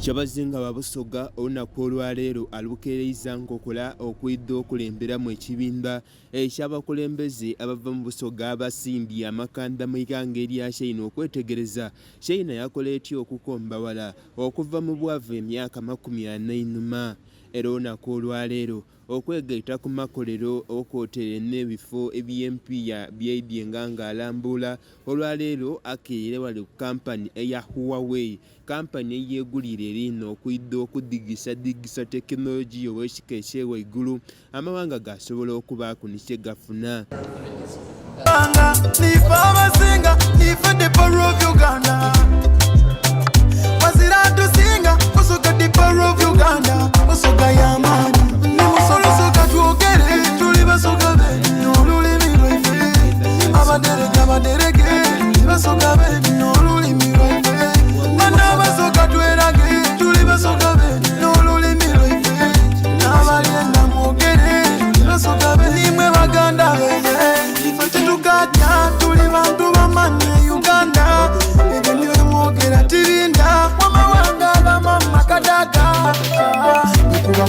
Kyabazinga of Busoga olunaku olwaleero alukeereza nkokola okwidda okulemberamu ekibinda eky'abakulembeze abava mu Busoga abasimbye amakanda mu ikanga erya China okwetegereza China yakola etya okukombawala okuva mu bwavu emyaka 40 ennyuma. Era olunaku olwaleero okwegaita ku makolero okwotere n'ebifo eby'empiya by'ebyenga ng'alambula olwaleero akeere wali ku kampani eya Huawei, kampani eyeegulira erino okwidda okudigisa tekinologiya ow'ekika ekyewaigulu amawanga gasobola okubaako ne kye gafuna.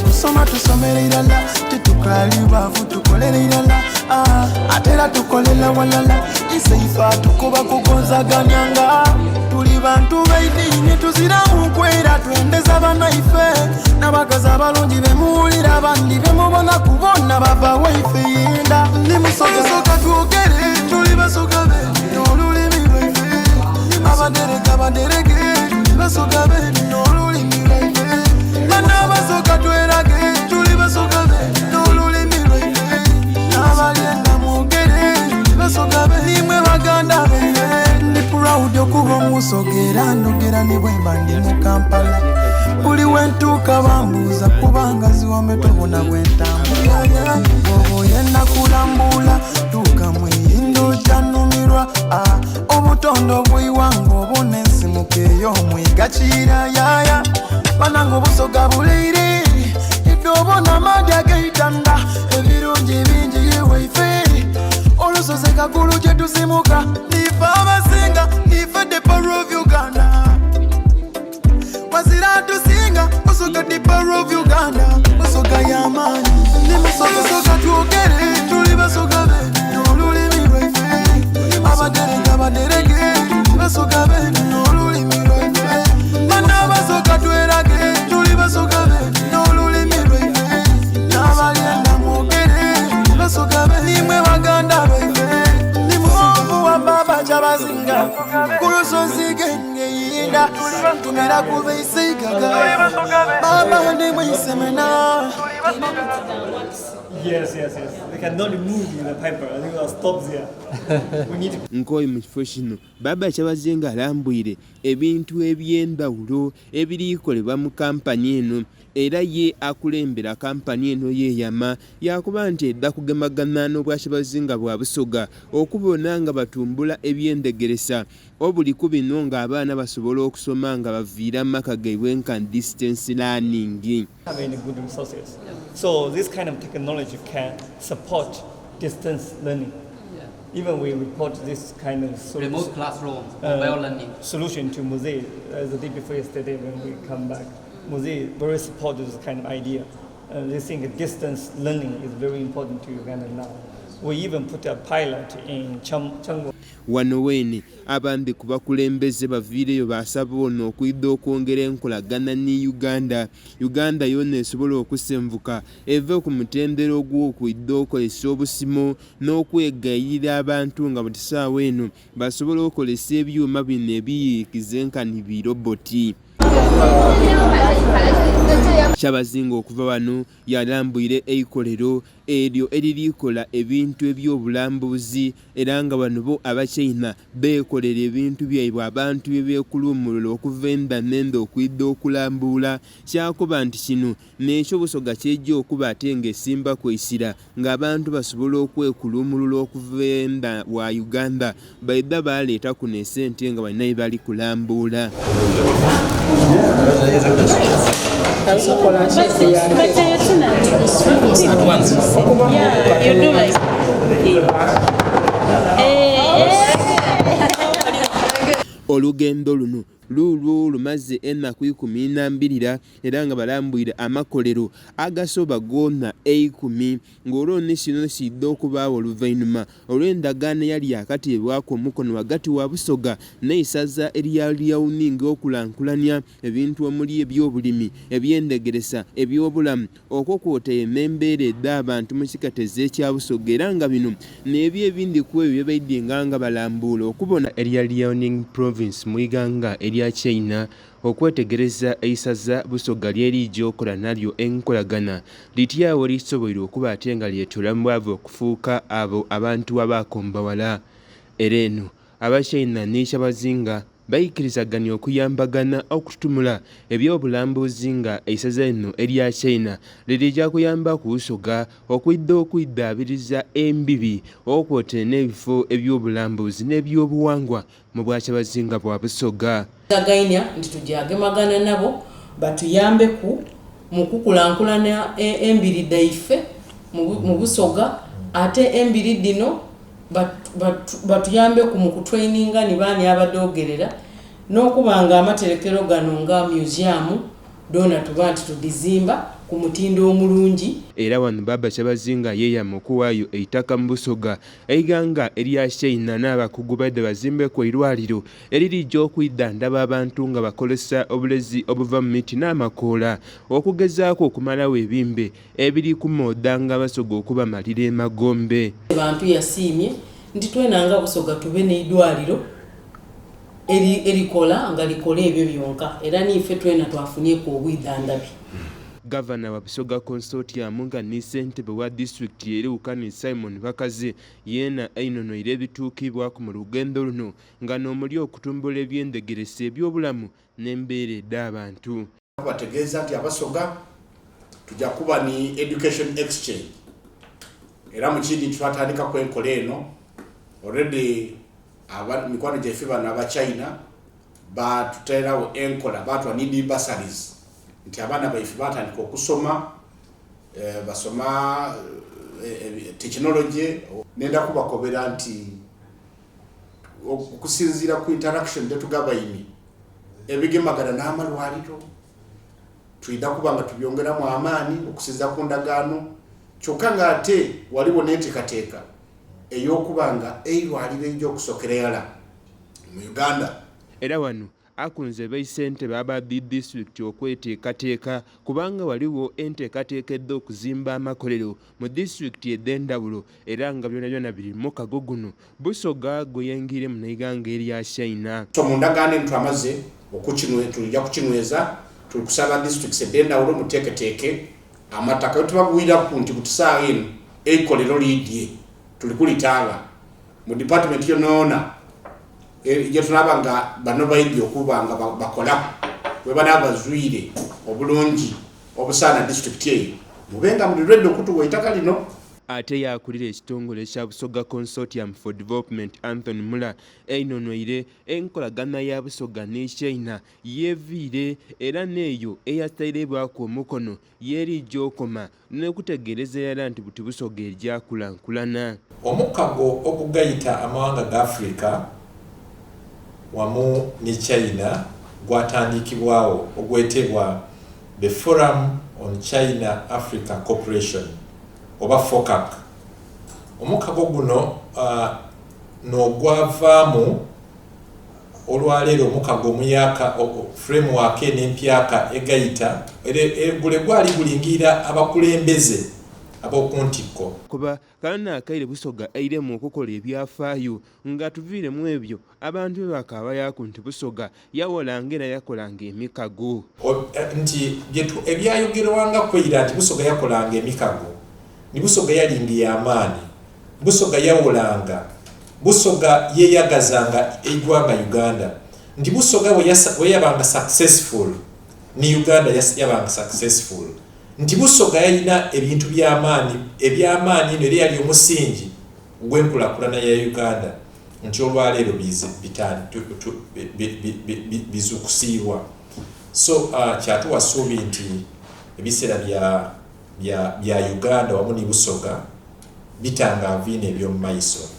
Kusoma tusomere irala tetukaliwa tukolere irala atera tukolela walala isaifa tukuba kugonzaganyanga tuli bantu baidini tuzira mukwera twendeza banaife nabakaza balungi bemuwulira abandi bemubona kubona bava waife yenda nimusogesoka twogere tuli basoga be n'olulimi lwaife abaderege basoga be n'olulimi lwaife n'abasoga twerage tuli basoga be n'olulimi lwaife n'abalyenda mwogere basoga be nimwe baganda be ndi proud okuba omusogera ndogera ne bwemba ndi mu Kampala buli wentuuka bambuuza kubanga ziwame tubona bwentambula obo yenda kulambula tuuka mweyindo kyanumirwa obutondo bw'iwanga obuna ensimukeeyo omwigakira yaya bananga obusoga buleire idobona amadi agaitanda ebirungi bingi yewaife olusozi kagulu gye tuzimuka nife abasinga nife the power of Uganda wazira tusinga Busoga the power of Uganda Busoga y'amaanyi nimusoga twogere tuli basoga be n'olulimi lwaife abaderege basoga be n'olulimi lwaife n'abasoga twerage tuli basoga be n'olulimi lwaife n'abalyenda mwogere basoga be nimwe baganda baife nimusoga wa baba Kyabazinga ku lusozi gengeyinda tumera kuva isigaga baba nimwe isemena. Yes. We cannot remove the piper. I think we'll stop there. We need to... Nkoi mu kifo kino baba Kyabazinga alambwire ebintu eby'endawulo ebirikolebwa mu kampani eno era ye akulembera kampani eno yeeyama yakuba nti edda kugemagana n'obwa Kyabazinga bwa Busoga okubona nga batumbula ebyendegeresa obuli ku bino ng'abaana basobola okusoma nga baviira mu maka gaibwe nka distance learning. Have any good resources. So this kind of technology can support distance learning. Even we report this kind of remote classroom, mobile learning solution to Mosaic the day before yesterday when we come back. Mosaic very supportive this kind of idea. They think distance learning is very important to Uganda now. We even put a pilot in Chango. Wano wene abandi ku bakulembeze baviireyo basaba ono okwidda okwongera enkolagana ne Uganda yonna esobola okusenvuka eve ku mutendero gw'okwidda okozesa obusimo n'okwegayirira abantu nga buli ssaawa eno basobola okozesa ebyuma bino ebiyiikize nkani biroboti. Kyabazinga okuva wano yalambwire eikolero eryo eririkola ebintu eby'obulambuzi era nga bano bo Abachina beekolera ebintu byaibwe abantu byebekulumulula okuva enda n'enda okwidda okulambula kyakuba nti kino n'ekyo Busoga kyejja okuba ate ng'esimba kweisira ng'abantu basobola okwekulumulula okuva enda wa Uganda baidda baleeta kuno esente nga balina bye bali kulambula. Olugendo luno luulwo lumaze ennaku 12 era nga balambwira amakolero agasoba gonna 10 ng'olwo kino kisidde okubaawo oluvannyuma olw'endagaano eyali akateebwako omukono wagati wa Busoga n'essaza erya lyawuningi okulankulanya ebintu omuli ebyobulimi ebyendegeresa ebyobulamu okwokwota embeera edda abantu mu kikateze ekya Busoga era nga bino n'ebyo ebindi ku ebyo byabaidde nga balambuula okubona erya Liaoning province mu iganga erya China okwetegereza eisaza Busoga lyeri okola nalyo enkolagana lityawo lisoboire okuba ate nga lyetula mu bwavu okufuuka abo abantu abakombawala era eno Abachina ne Kyabazinga bayikirizaganya okuyambagana okututumula ebyobulambuzi nga eisaza eno erya China lirijja kuyamba ku Busoga okwiddaabiriza embibi okwota n'ebifo ebyobulambuzi n'ebyobuwangwa mu bwa Kyabazinga bwa Busoga. Tagainya nti tujagemagana nabo batuyambe mu kukulankulana embiri daife mu Busoga ate embiri dino batuyambe mu kutraininga ni baani abadogerera n'okubanga amaterekero gano nga museum dona tuba nti tudizimba ku mutindo omulungi. Era wano Baba Kyabazinga yeeyama okuwaayo eitaka mu Busoga eiganga erya China n'abakugu badde bazimbe ku irwaliro eririjja okwiddandaba abantu nga bakozesa obulezi obuva mu miti n'amakoola okugezaako okumalawo ebimbe ebiri ku mooda nga Basoga okubamalira emagombe. Abantu yasiimye nti twenanga Busoga tube n'eidwaliro erikola nga likola ebyo byonka era niife twena twafunyeeko obwiddandabi. Gavana wa Busoga Consortium nga ni ssentebe wa district eri Ukani Simon Bakazi yeena ayinonoire ebituukibwako mu lugendo luno nga n'omuli okutumbula ebyendegeresa ebyobulamu n'embeera ed'abantu. Bategeeza nti Abasoga tujja kuba ni education exchange era mu kindi twatandika kwenkola eno already mikwano gyaffe bano Abachina batuteerawo enkola batwa need bursaries nti abaana baife batandika okusoma basoma technology nenda kubakobera nti okusinziira ku interaction tetugabayini ebigemagana n'amalwaliro tuyida kubanga tubyongeramu amaani okusinziira ku ndagaano kyokka nga ate waliwo n'enteekateeka ey'okubanga eirwaliro ery'okusokera yala mu Uganda. Era wano akunze baisentebe aba district okweteekateeka kubanga waliwo enteekateeka edda okuzimba amakolero mu district ed'endawulo era nga byonna biri mu kago guno Busoga guyengire mu iganga erya China. So mu ndagaano twamaze tujja kukinyweza tuli kusaba districts ed'endawulo muteeketeeke amataka tubagwiraku nti kutusaawa eno eikolero liidye tuli kulitanga mu department yonoona je tulaba nga bano baidye okuba nga bakola we bana abazwire obulungi obusaana district eyo mubenga muri ready okutuwa itaka lino. Ate yakulira ekitongole kya Busoga Consortium for Development Anthony Mula einonoire enkolagana ya Busoga ne China yeviire era neeyo eyatayirebwako omukono yerijja okoma n'okutegeereza era nti buti Busoga eryakulankulana. Omukago okugayita amawanga ga Africa wamu ne China gwatandikibwawo ogwetebwa the Forum on China Africa Cooperation oba FOCAC. Omukago guno n'ogwavaamu olwaleero omukago omuyaka framework n'empyaka egayita gule gwali gulingira abakulembeze abokuntikko kuba kana akaire Busoga airemu okukola ebyafaayo nga tuviiremu ebyo abantu bakaba yaku nti Busoga yawolanga era yakolanga emikago nti ebyayogerwanga kwera nti Busoga yakolanga emikago ni Busoga yalingi amaani Busoga yawolanga Busoga yeyagazanga egwanga Uganda nti Busoga we yabanga successful ni Uganda yabanga successful nti Busoga yalina ebintu ebyamaani nere yali omusingi gw'enkulakulana ya Uganda nti olwaleero bizukusiibwa. So kyatuwa ssuubi nti ebiseera bya Uganda wamu ne Busoga bitangaaviina eby'omu maiso.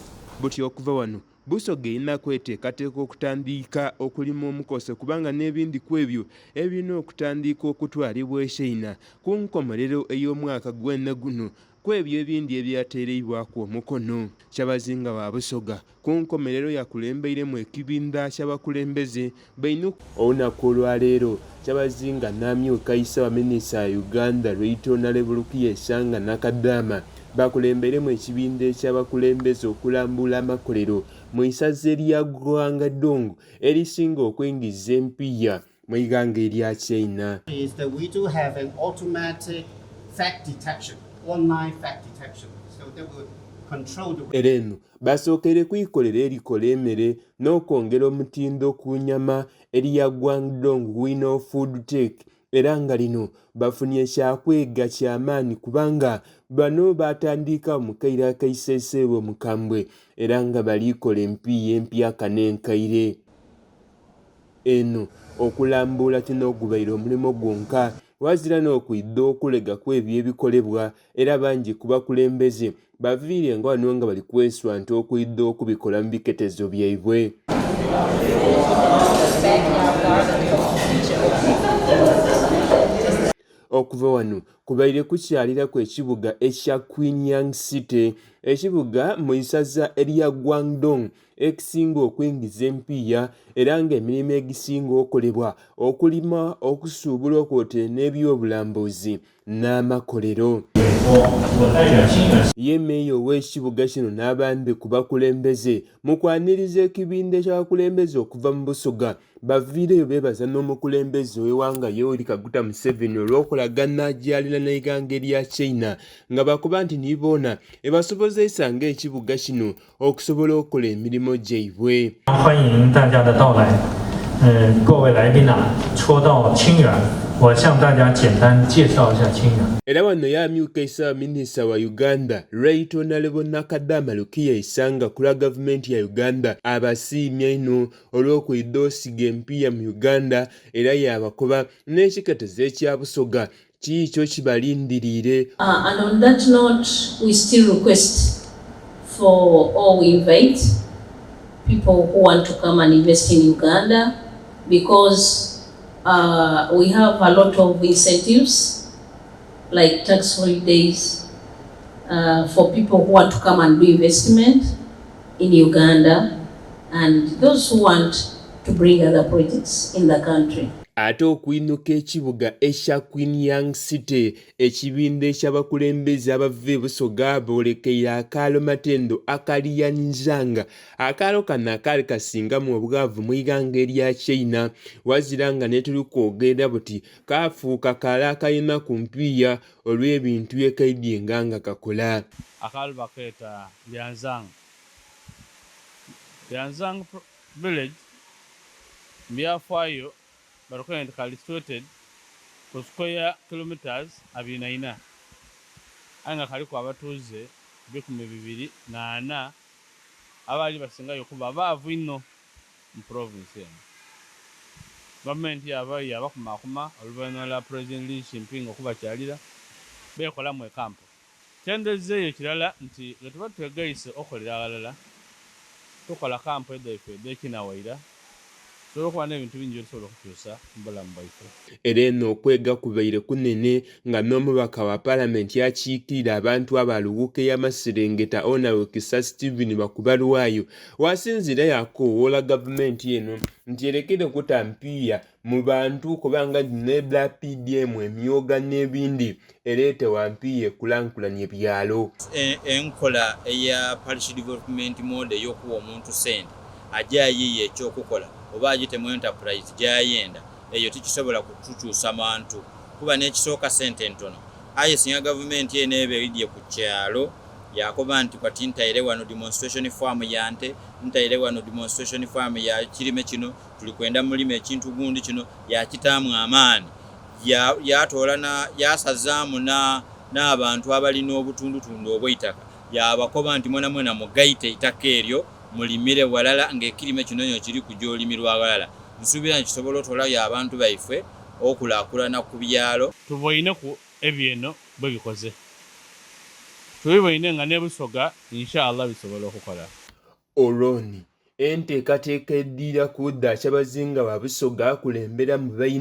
Butyo okuva wano Busoga erina kweteekateeka okutandika okulima omukose kubanga n'ebindi ku ebyo ebirina okutandika okutwalibwa e China ku nkomerero ey'omwaka gwonna guno ku ebyo ebindi ebyateereibwako omukono. Kyabazinga wa Busoga ku nkomerero yakulembeiremu ekibinda ky'abakulembeze bainu olunaku olwaleero. Kyabazinga n'amyuka Ssabaminisita wa Uganda Right Honorable Kyabazinga Nakadama bakulemberemu ekibinda eky'abakulembeze okulambula amakolero mu isaza erya Gwangadongo erisinga okwingiza empiya mu iganga erya China. Is that we do have an automatic fact detection, online fact detection, so that will control the. Era eno basookere kuyikolera erikola emmere n'okwongera omutindo ku nnyama erya Guangdong Winner Food Tech, era nga lino bafunye kyakwega kyamaanyi kubanga bano batandika mu kaire akaiseeseebwa omukambwe era nga balikola empiya empyaka n'enkaire. Eno okulambula kino gubaire omulimo gwonka wazira n'okwidda okulega ku ebyo ebikolebwa era bangi ku bakulembeze baviire nga wano nga bali kweswa nti okwidda okubikola mu biketezo byaibwe. Okuva wano kubaire kukyaliraku ekibuga ekya Queen City, ekibuga mu isaza erya Guangdong ekisinga okwingiza empiya era ng'emirimu egisinga okolebwa okulima, okusuubula, okwoteera n'ebyobulambuzi n'amakolero. Ye meeya ow'ekibuga kino n'abandi ku bakulembeze mu kwaniriza ekibinda eky'abakulembeze okuva mu Busoga baviireyo beebaza n'omukulembeze ow'eggwanga Yoweri Kaguta Museveni olw'okolagana gy'alina n'eggwanga erya China nga bakuba nti niboona ebasobozesa ng'ekibuga kino okusobola okukola emirimu gyaibwe. 欢迎大家的到来，各位来宾啊，说到清远，我向大家简单介绍一下清远。 Era wano y'amyuka Ssabaminisita wa Uganda Right Honorable Nakadama Kyabazinga kula gavumenti ya Uganda abasiimye ino olw'okwidda osiga empiya mu Uganda era yabakoba n'ekiketezo ekya Busoga kiikyo kibalindiriire. And on that note, we still request for all we invite people who want to come and invest in Uganda because we have a lot of incentives like tax holidays for people who want to come and do investment in Uganda and those who want to bring other projects in the country. Ate okuyinuka ekibuga ekya Queen City ekibinda eky'abakulembeze abava e Busoga boolekeire akaalo matendo akaliyanizanga akaalo kano akaali kasingamu obwavu mu iganga erya China wazira nga ne tuli kwogera buti kaafuuka kaala akalina ku mpiya olw'ebintu byekaidye nga kakola. Akaalo bakeeta Lyanzang village byafaayo but currently situated for square kilometers 24 anga kaliko abatuuze 224 abali basingayo kuba baavu ino mu province eno. Government yabayo abakumakuma oluvannyuma lwa President Xi Jinping okubakyalira beekolamu ekampo. Kyendezeeyo ekirala nti nga tuba twegaise okolera abalala tukola kampo eddaife edd'ekinawaira sobola okuba n'ebintu bingi byetusobola okukyusa mu bulamu bwaife. Era eno okwega kubaire kunene nga n'omubaka wa paalamenti akiikirira abantu abaluwuka ey'Amaserengeta Honorable Kisa Stephen Bakubalwayo wasinzira yakowoola gavumenti eno nti erekere okutampiya mu bantu kubanga ne PDM emyoga n'ebindi ereete wampiya ekulankulanya ebyalo. Enkola eya parish development mode ey'okuwa omuntu sente ajja ayiiya ekyokukola oba agitemu enterprise gyayenda eyo tikisobola kutukyusa mantu kuba n'ekisooka sente ntono aye singa gavumenti eno eba eridye ku kyalo yakoba nti kati ntayire wano demonstration farm yante ntayire wano demonstration farm ya kirime kino tuli kwenda mulime ekintu gundi kino yakitaamu amaani yatoola yasazaamu n'abantu abalina obutundutundu obw'eitaka yabakoba nti mwena mugaite itaka eryo mulimire walala ng'ekirime kino nyo kiri ku gy'olimirwa walala. Nsuubira nti kisobola otolayo abantu baife okulaakulana ku byalo. Tuboine ku ebyeno bwe bikoze tubiboine nga ne Busoga inshallah bisobola okukola. Oloni enteekateeka eddiira ku dda Kyabazinga wa Busoga kulembera mu bayina